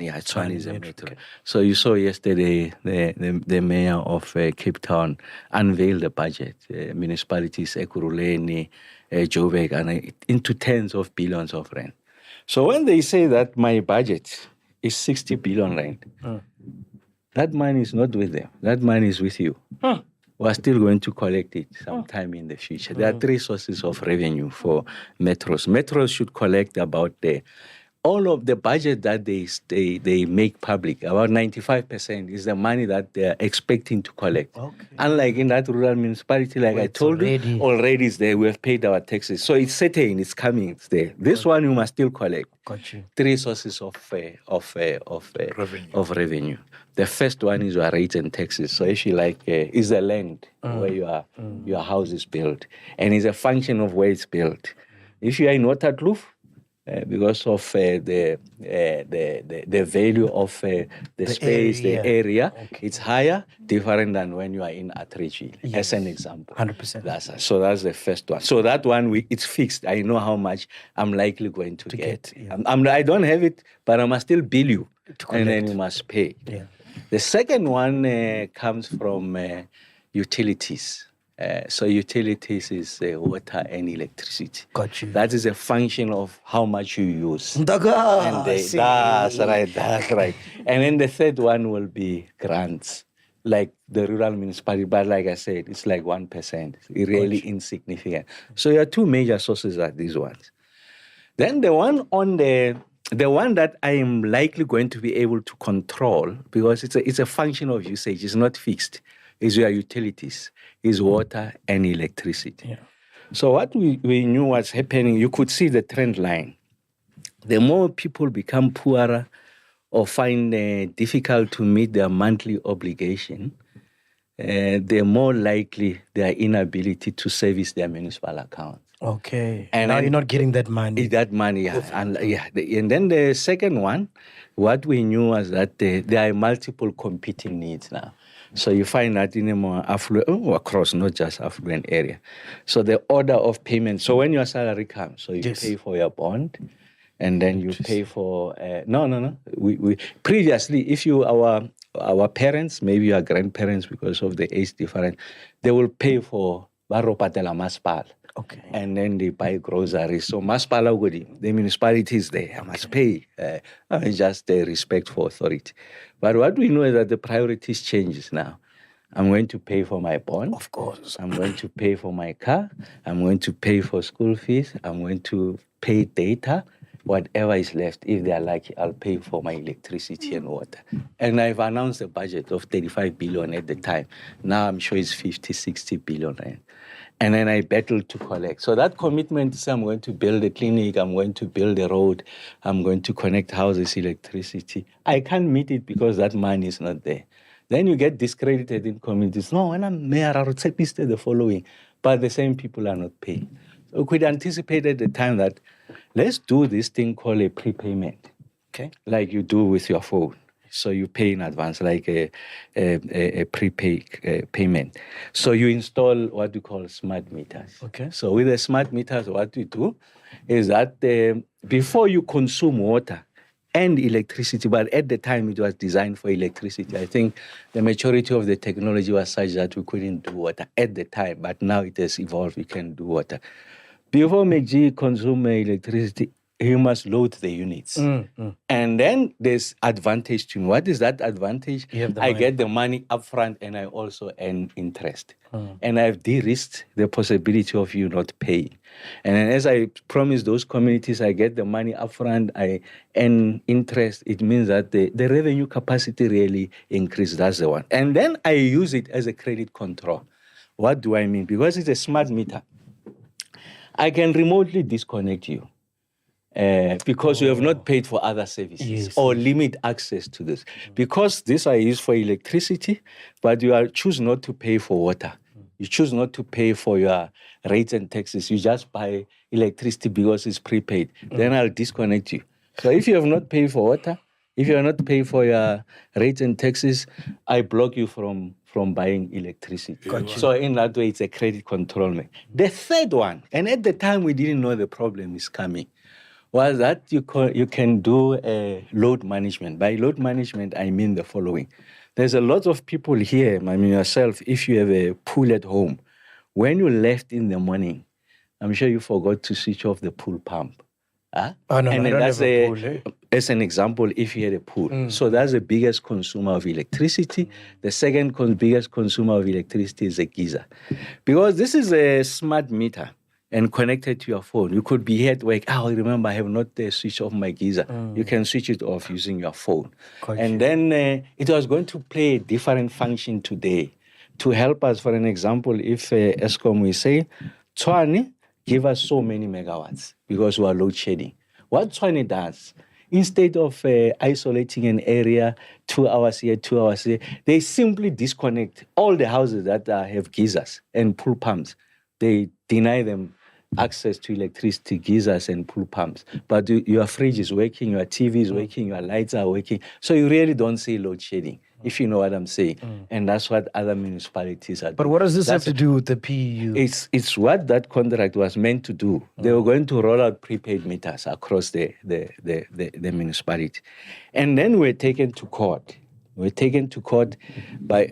Yeah, Tshwane is a metro. Okay. So you saw yesterday the mayor of Cape Town unveiled the budget. Municipalities, Ekurhuleni, Joburg, and into tens of billions of rand. So when they say that my budget is 60 billion rand, that money is not with them. That money is with you. We're still going to collect it sometime in the future. There are three sources of revenue for metros. Metros should collect about all of the budget that they make public. About 95% is the money that they're expecting to collect. Okay. Unlike in that rural municipality, like I told you, already is there. We have paid our taxes. So it's certain, it's coming, it's there. This one you must still collect. Got you. Three sources of revenue. The first one is your rates and taxes. So if you like, is the land where your house is built, and it's a function of where it's built. If you are in Waterkloof, because of the value of the space, area. The area, okay. It's higher, different than when you are in Atteridgeville, as an example. 100%. So that's the first one. So that one, it's fixed. I know how much I'm likely going to get. Yeah. I don't have it, but I must still bill you, and then you must pay. Yeah. The second one comes from utilities. So utilities is water and electricity. Got you. That is a function of how much you use. That's right. And then the third one will be grants, like the rural municipality. But like I said, it's like 1%. It's really insignificant. So there are two major sources are these ones. Then the one on the one that I am likely going to be able to control, because it's a function of usage, it's not fixed, is your utilities, is water and electricity. Yeah. So what we knew was happening, you could see the trend line. The more people become poorer or find difficult to meet their monthly obligation, the more likely their inability to service their municipal accounts. Okay. And now you're not getting that money. That money, yeah. And then the second one, what we knew was that there are multiple competing needs now. So you find that in a more affluent, across, not just affluent area. So the order of payment, so when your salary comes, so you pay for your bond, and then you pay for, no. We previously, if you, our parents, maybe your grandparents, because of the age difference, they will pay for Baropatela Municipal. Okay. And then they buy groceries. So Municipal, the municipality is there. I must pay. Just respect for authority. But what we know is that the priorities changes now. I'm going to pay for my bond. Of course. I'm going to pay for my car. I'm going to pay for school fees. I'm going to pay data. Whatever is left, if they are lucky, I'll pay for my electricity and water. And I've announced a budget of 35 billion at the time. Now I'm sure it's 50, 60 billion rand. And then I battled to collect. So that commitment is I'm going to build a clinic, I'm going to build a road, I'm going to connect houses, electricity. I can't meet it because that money is not there. Then you get discredited in communities. No, when I'm mayor, I would say the following. But the same people are not paying. So we could anticipate at the time that let's do this thing called a prepayment. Okay. Like you do with your phone. So you pay in advance, like a payment. So you install what we call smart meters. Okay. So with the smart meters, what we do is that before you consume water and electricity, but at the time it was designed for electricity. I think the maturity of the technology was such that we couldn't do water at the time, but now it has evolved, we can do water. Before MacG consume electricity, you must load the units. And then there's advantage to me. What is that advantage? I get the money upfront and I also earn interest. And I've de-risked the possibility of you not paying. And then as I promise those communities, I get the money upfront, I earn interest. It means that the revenue capacity really increases. That's the one. And then I use it as a credit control. What do I mean? Because it's a smart meter. I can remotely disconnect you. Because you have not paid for other services or limit access to this. Because this I use for electricity, but you choose not to pay for water. You choose not to pay for your rates and taxes. You just buy electricity because it's prepaid. Then I'll disconnect you. So if you have not paid for water, if you are not paying for your rates and taxes, I block you from buying electricity. Gotcha. So in that way, it's a credit control. The third one, and at the time we didn't know the problem is coming, was that you can do load management. By load management, I mean the following. There's a lot of people here, I mean yourself, if you have a pool at home, when you left in the morning, I'm sure you forgot to switch off the pool pump. Oh, no, and I don't have a pool. As an example, if you had a pool. So that's the biggest consumer of electricity. The second biggest consumer of electricity is a geyser. Because this is a smart meter and connected to your phone. You could be here at work. Oh, remember, I have not switched off my geyser. You can switch it off using your phone. And then it was going to play a different function today to help us. For an example, if ESCOM we say, Tshwane, give us so many megawatts because we are load shedding. What Tshwane does, instead of isolating an area 2 hours here, 2 hours here, they simply disconnect all the houses that have geysers and pool pumps. They deny them access to electricity, geysers and pool pumps. But your fridge is working, your TV is working, your lights are working. So you really don't see load shedding, if you know what I'm saying. And that's what other municipalities are doing. But what does this have to do with the PU? It's what that contract was meant to do. They were going to roll out prepaid meters across the municipality. And then we're taken to court. We're taken to court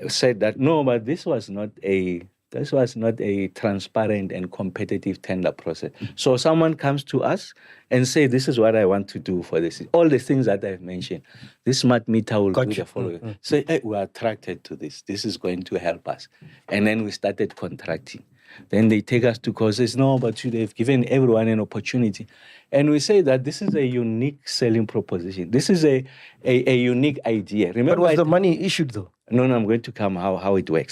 said that, no, but this was not a transparent and competitive tender process. So someone comes to us and say, this is what I want to do for this. All the things that I've mentioned. This smart meter will do the following. Say, hey, we're attracted to this. This is going to help us. And then we started contracting. Then they take us to court, says, no, but they've given everyone an opportunity. And we say that this is a unique selling proposition. This is a unique idea. Remember, but was the money issued though? No, I'm going to come how it works.